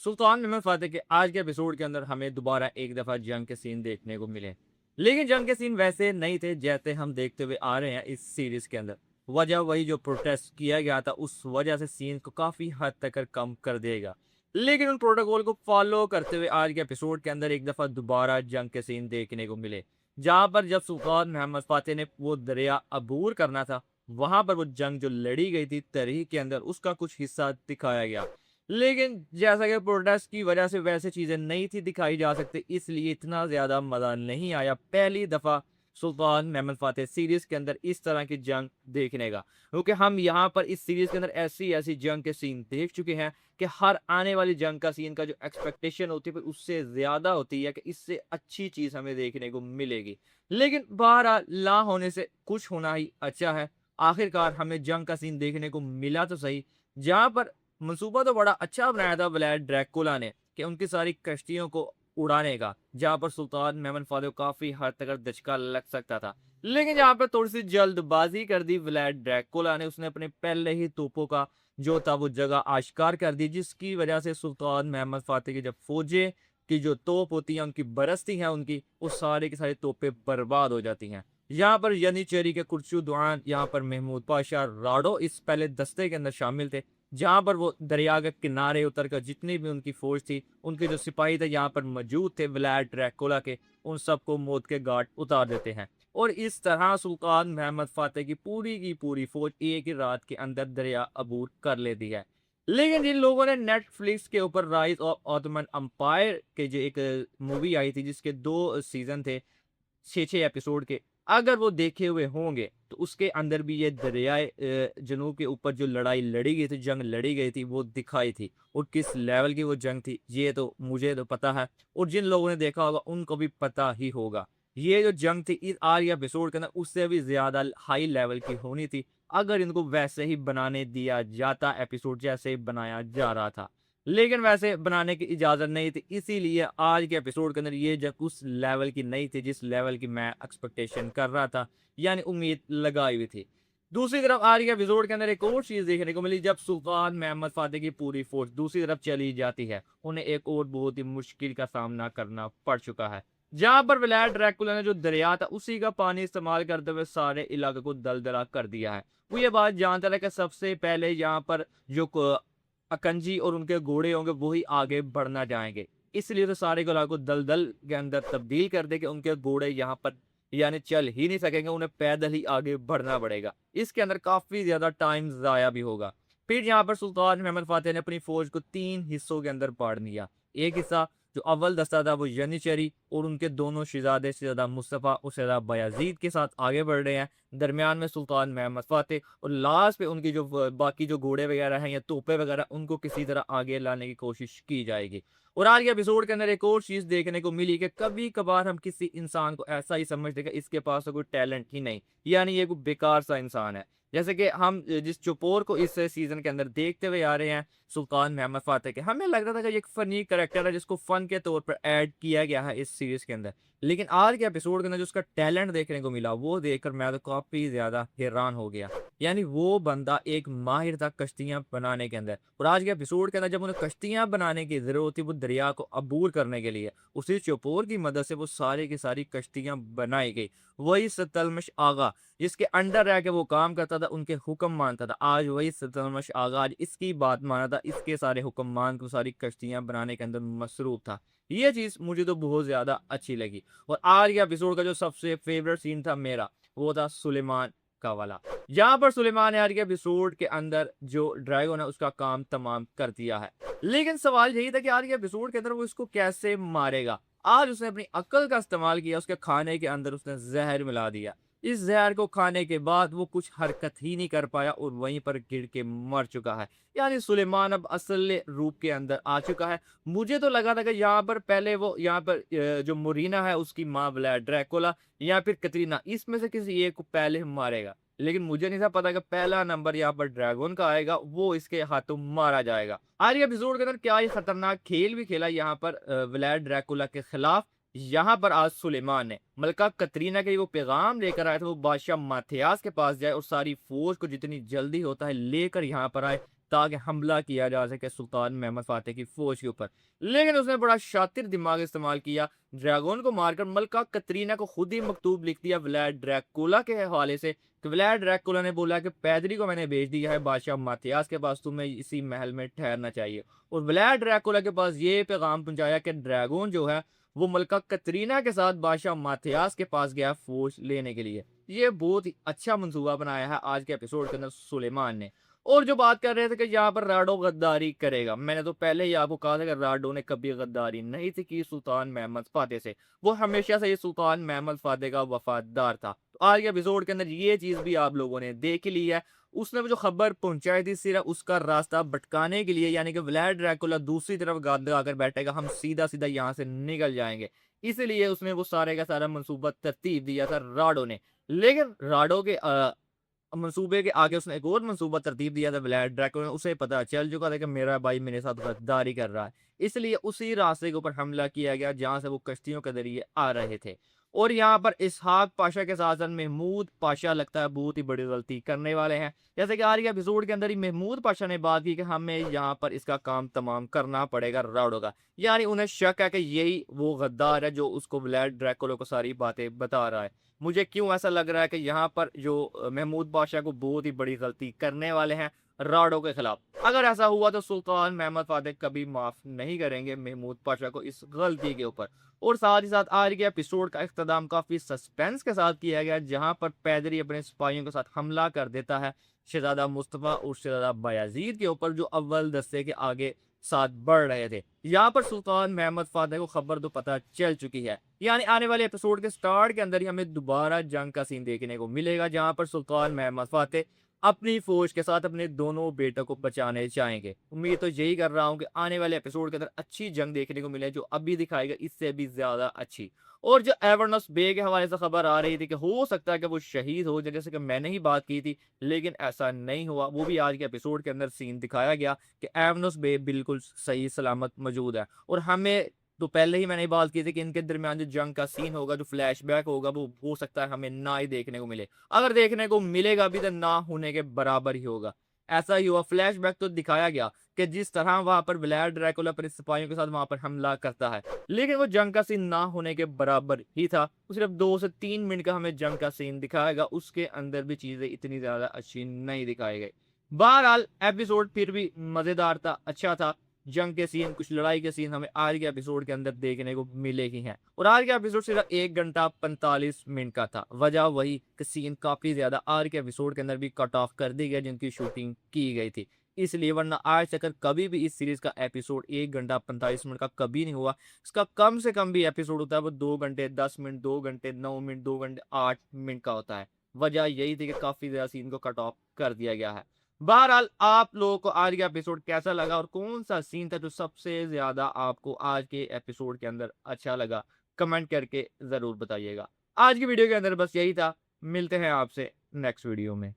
सुल्तान महमूद फातेह के आज के एपिसोड के अंदर हमें दोबारा एक दफ़ा जंग के सीन देखने को मिले। लेकिन जंग के सीन वैसे नहीं थे जैसे हम देखते हुए आ रहे हैं इस सीरीज़ के अंदर। वजह वही जो प्रोटेस्ट किया गया था, उस वजह से सीन को काफ़ी हद तक कम कर देगा। लेकिन उन प्रोटोकॉल को फॉलो करते हुए आज के एपिसोड के अंदर एक दफ़ा दोबारा जंग के सीन देखने को मिले। जहाँ पर जब सुल्तान महमूद फातेह ने वो दरिया अबूर करना था, वहाँ पर वो जंग जो लड़ी गई थी तरीख के अंदर, उसका कुछ हिस्सा दिखाया गया। लेकिन जैसा कि प्रोटेस्ट की वजह से वैसे चीज़ें नहीं थी दिखाई जा सकती, इसलिए इतना ज़्यादा मज़ा नहीं आया पहली दफ़ा सुल्तान महमूद फातेह सीरीज़ के अंदर इस तरह की जंग देखने का। क्योंकि हम यहाँ पर इस सीरीज़ के अंदर ऐसी-ऐसी जंग के सीन देख चुके हैं कि हर आने वाली जंग का सीन का जो एक्सपेक्टेशन होती है फिर उससे ज़्यादा होती है कि इससे अच्छी चीज़ हमें देखने को मिलेगी। लेकिन बहरहाल ना होने से कुछ होना ही अच्छा है। आखिरकार हमें जंग का सीन देखने को मिला तो सही, जहाँ पर मंसूबा तो बड़ा अच्छा बनाया था व्लाद ड्रैकुला ने कि उनकी सारी कश्तियों को उड़ाने का, जहाँ पर सुल्तान महमूद फातेह को काफ़ी हद तक दचका लग सकता था। लेकिन यहाँ पर थोड़ी-सी जल्दबाज़ी कर दी व्लाद ड्रैकुला ने, उसने अपने पहले ही तोपों का जो था वो जगह आश्कार कर दी, जिसकी वजह से सुल्तान महमूद फातेह की जब फ़ौजें की जो तोप होती हैं, उनकी बरसती हैं उनकी, वो सारे की सारी तोपें बर्बाद हो जाती हैं। यहाँ पर यनीचेरी के कुर्चू दुआन, यहाँ पर महमूद पाशा राडो इस पहले दस्ते के अंदर शामिल थे। जहाँ पर वो दरिया के किनारे उतर कर जितनी भी उनकी फ़ौज थी, उनके जो सिपाही थे यहाँ पर मौजूद थे व्लाद ड्रैकुला के, उन सबको मौत के घाट उतार देते हैं। और इस तरह सुल्तान महमूद फातेह की पूरी फ़ौज एक ही रात के अंदर दरिया अबूर कर लेती है। लेकिन जिन लोगों ने नेटफ्लिक्स के ऊपर राइज़ ऑफ ऑटोमन एम्पायर के जो एक मूवी आई थी जिसके 2 सीज़न थे, 6-6 एपिसोड के, अगर वो देखे हुए होंगे, तो उसके अंदर भी ये दरियाए जनूब के ऊपर जो लड़ाई लड़ी गई थी, जंग लड़ी गई थी, वो दिखाई थी। और किस लेवल की वो जंग थी, ये तो मुझे तो पता है और जिन लोगों ने देखा होगा, उनको भी पता ही होगा। ये जो जंग थी, इस आज के एपिसोड के अंदर उससे भी ज़्यादा हाई लेवल की होनी थी, अगर इनको वैसे ही बनाने दिया जाता, एपिसोड जैसे बनाया जा रहा था। लेकिन वैसे बनाने की इजाज़त नहीं थी, इसीलिए आज के एपिसोड के अंदर ये जंग उस लेवल की नहीं थी, जिस लेवल की मैं एक्सपेक्टेशन कर रहा था, यानी उम्मीद लगाई हुई थी। दूसरी तरफ आज के एपिसोड के अंदर एक और चीज़ देखने को मिली, जब सुल्तान महमूद फातेह की पूरी फ़ौज दूसरी तरफ चली जाती है, उन्हें एक और बहुत ही मुश्किल का सामना करना पड़ चुका है। जहाँ पर व्लाद ड्रैकुला ने जो दरिया था, उसी का पानी इस्तेमाल करते हुए सारे इलाके को दलदला कर दिया है। वो ये बात जानता था कि सबसे पहले यहाँ पर जो क अकंजी और उनके घोड़े होंगे, वो ही आगे बढ़ना चाहेंगे। इसलिए तो सारे को इलाके को दलदल के अंदर तब्दील कर दे कि उनके घोड़े यहाँ पर यानी चल ही नहीं सकेंगे, उन्हें पैदल ही आगे बढ़ना पड़ेगा। इसके अंदर काफ़ी ज़्यादा टाइम ज़ाया भी होगा। फिर यहाँ पर सुल्तान महमूद फातेह ने अपनी फ़ौज को 3 हिस्सों के अंदर बाँट दिया। एक हिस्सा जो अव्वल दस्ता था वो यनीचेरी और उनके दोनों शहज़ादे शहज़ादा मुस्तफ़ा और शहज़ादा बायज़ीद के साथ आगे बढ़ रहे हैं। दरमियान में सुल्तान महमूद फातेह और लास्ट पे उनकी जो बाकी जो घोड़े वगैरह हैं या तोपें वगैरह, उनको किसी तरह आगे लाने की कोशिश की जाएगी। और आज के एपिसोड के अंदर एक और चीज़ देखने को मिली कि कभी-कभार हम किसी इंसान को ऐसा ही समझते हैं कि इसके पास तो कोई टैलेंट ही नहीं, यानी ये कोई बेकार सा इंसान है। जैसे कि हम जिस चोपोर को इस सीज़न के अंदर देखते हुए आ रहे हैं, सुल्तान महमूद फातेह के, हमें लग रहा था कि ये एक फ़नी कैरेक्टर है जिसको फ़न के तौर पर ऐड किया गया है इस सीरीज़ के अंदर। लेकिन आज के एपिसोड के अंदर जो उसका टैलेंट देखने को मिला, वो देखकर मैं तो काफ़ी ज़्यादा हैरान हो गया। यानी वो बंदा एक माहिर था कश्तियाँ बनाने के अंदर, और आज के एपिसोड के अंदर जब उन्हें कश्तियाँ बनाने की ज़रूरत थी, वो दरिया को अबूर करने के लिए, उसी चौपोर की मदद से वो सारी की सारी कश्तियाँ बनाई गई। वही सतलमश आगा जिसके अंडर रह के वो काम करता था, उनके हुक्म मानता था, आज वही सतलमश आगा आज इसकी बात माना था, इसके सारे हुक्म मान के सारी कश्तियाँ बनाने के अंदर मसरूफ़ था। ये चीज़ मुझे तो बहुत ज़्यादा अच्छी लगी। और आज के एपिसोड का जो सबसे फ़ेवरेट सीन था मेरा, वो था सुलेमान का वाला। जहाँ पर सुलेमान ने आज के एपिसोड के अंदर जो ड्रैगन है उसका काम तमाम कर दिया है। लेकिन सवाल यही था कि आज के एपिसोड के अंदर वो इसको कैसे मारेगा? आज उसने अपनी अक्ल का इस्तेमाल किया, उसके खाने के अंदर उसने ज़हर मिला दिया। इस ज़हर को खाने के बाद वो कुछ हरकत ही नहीं कर पाया और वहीं पर गिर के मर चुका है। यानी सुलेमान अब असल रूप के अंदर आ चुका है। मुझे तो लगा था कि यहाँ पर पहले वो यहाँ पर जो मोरिना है उसकी माँ व्लाद ड्रैकुला या फिर कतरीना, इसमें से किसी एक को पहले मारेगा। लेकिन मुझे नहीं था पता कि पहला नंबर यहाँ पर ड्रैगन का आएगा, वो इसके हाथों मारा जाएगा। आज के एपिसोड के अंदर क्या ये खतरनाक खेल भी खेला यहाँ पर व्लाद ड्रैकुला के खिलाफ। यहाँ पर आज सुलेमान ने मलका कतरीना के वो पैगाम लेकर आया था, वो बादशाह माथियास के पास जाए और सारी फौज को जितनी जल्दी होता है लेकर यहाँ पर आए, ताकि हमला किया जा सके सुल्तान महमद फ़ातह की फ़ौज के ऊपर। लेकिन उसने बड़ा शातिर दिमाग इस्तेमाल किया, ड्रैगन को मारकर मलका कतरीना को खुद ही मकतूब लिख दिया व्लाद ड्रैकुला के हवाले से कि व्लाद ड्रैकुला ने बोला कि पैदरी को मैंने भेज दिया है बादशाह माथियास के पास, तुम्हें इसी महल में ठहरना चाहिए। और व्लाद ड्रैकुला के पास ये पैगाम पहुंचाया कि ड्रैगन जो है वो मलका कतरीना के साथ बादशाह माथियास के पास गया फौज लेने के लिए। ये बहुत ही अच्छा मंसूबा बनाया है आज के एपिसोड के अंदर सुलेमान ने। और जो बात कर रहे थे कि यहाँ पर राडो गद्दारी करेगा, मैंने तो पहले ही आपको कहा था कि राडो ने कभी गद्दारी नहीं थी की सुल्तान महमद फातेह से। वो हमेशा से ये सुल्तान महमद फातेह का वफादार था। तो आज के एपिसोड के अंदर ये चीज भी आप लोगों ने देख ली है। उसने वो जो खबर पहुंचाई थी सिर्फ उसका रास्ता भटकाने के लिए, यानी कि व्लाद ड्रैकुला दूसरी तरफ गाद लगाकर बैठेगा, हम सीधा सीधा यहाँ से निकल जाएंगे। इसलिए उसने वो सारे का सारा मंसूबा तरतीब दिया था राडो ने। लेकिन राडो के मंसूबे के आगे उसने एक और मंसूबा तरतीब दिया था व्लाद ड्रैकुला ने। उसे पता चल चुका था कि मेरा भाई मेरे साथ गद्दारी कर रहा है, इसलिए उसी रास्ते के ऊपर हमला किया गया जहां से वो कश्तियों के जरिए आ रहे थे। और यहाँ पर इसहाक पाशा के साथ साथ महमूद पाशा लगता है बहुत ही बड़ी गलती करने वाले हैं। जैसे कि आज के एपिसोड के अंदर ही महमूद पाशा ने बात की कि हमें यहाँ पर इसका काम तमाम करना पड़ेगा राडो का, यानी उन्हें शक है कि यही वो गद्दार है जो उसको व्लाद ड्रैकुला को सारी बातें बता रहा है। मुझे क्यों ऐसा लग रहा है कि यहाँ पर जो महमूद बादशाह को बहुत ही बड़ी गलती करने वाले हैं राडो के खिलाफ। अगर ऐसा हुआ तो सुल्तान महमद फातेह कभी माफ नहीं करेंगे महमूद पाशा को इस गलती के ऊपर। और साथ ही साथ आज के एपिसोड का इख्तिताम काफी सस्पेंस के साथ किया गया, जहां पर पैदरी अपने सिपाहियों के साथ हमला कर देता है शहजादा मुस्तफ़ा और शहजादा बायाजीद के ऊपर, जो अव्वल दस्ते के आगे साथ बढ़ रहे थे। यहाँ पर सुल्तान महमद फातेह को खबर तो पता चल चुकी है, यानी आने वाले एपिसोड के स्टार्ट के अंदर ही हमें दोबारा जंग का सीन देखने को मिलेगा, जहां पर सुल्तान महमद फातेह अपनी फौज के साथ अपने दोनों बेटों को बचाने चाहेंगे। उम्मीद तो यही कर रहा हूँ कि आने वाले एपिसोड के अंदर अच्छी जंग देखने को मिले, जो अभी दिखाएगा इससे भी ज्यादा अच्छी। और जो एवर्नस बे के हवाले से खबर आ रही थी कि हो सकता है कि वो शहीद हो जाए, जैसे कि मैंने ही बात की थी, लेकिन ऐसा नहीं हुआ। वो भी आज के एपिसोड के अंदर सीन दिखाया गया कि एवर्नस बे बिल्कुल सही सलामत मौजूद है। और हमें तो पहले ही मैंने बात की थी कि इनके दरमियान जो जंग का सीन होगा, जो फ्लैशबैक होगा, वो हो सकता है हमें ना ही देखने को मिले। अगर देखने को मिलेगा भी तो ना होने के बराबर ही होगा। ऐसा ही हुआ, फ्लैशबैक तो दिखाया गया कि जिस तरह वहां पर व्लाद ड्रैकुला अपने सिपाहियों के साथ वहां पर हमला करता है, लेकिन वो जंग का सीन ना होने के बराबर ही था। सिर्फ 2 से 3 मिनट का हमें जंग का सीन दिखाएगा, उसके अंदर भी चीजें इतनी ज्यादा अच्छी नहीं दिखाई गई। बहरहाल एपिसोड फिर भी मजेदार था, अच्छा था। जंग के सीन, कुछ लड़ाई के सीन हमें आज के एपिसोड के अंदर देखने को मिले ही हैं। और आज का एपिसोड सिर्फ 1 घंटा 45 मिनट का था। वजह वही कि सीन काफी ज्यादा आज के एपिसोड के अंदर भी कट ऑफ कर दी गया जिनकी शूटिंग की गई थी, इसलिए। वरना आज तक कभी भी इस सीरीज का एपिसोड 1 घंटा 45 मिनट का कभी नहीं हुआ। इसका कम से कम भी एपिसोड होता है वो 2 घंटे 10 मिनट, 2 घंटे 9 मिनट, 2 घंटे 8 मिनट का होता है। वजह यही थी कि काफी ज्यादा सीन को कट ऑफ कर दिया गया है। बहरहाल आप लोगों को आज का एपिसोड कैसा लगा और कौन सा सीन था जो सबसे ज्यादा आपको आज के एपिसोड के अंदर अच्छा लगा, कमेंट करके जरूर बताइएगा। आज की वीडियो के अंदर बस यही था, मिलते हैं आपसे नेक्स्ट वीडियो में।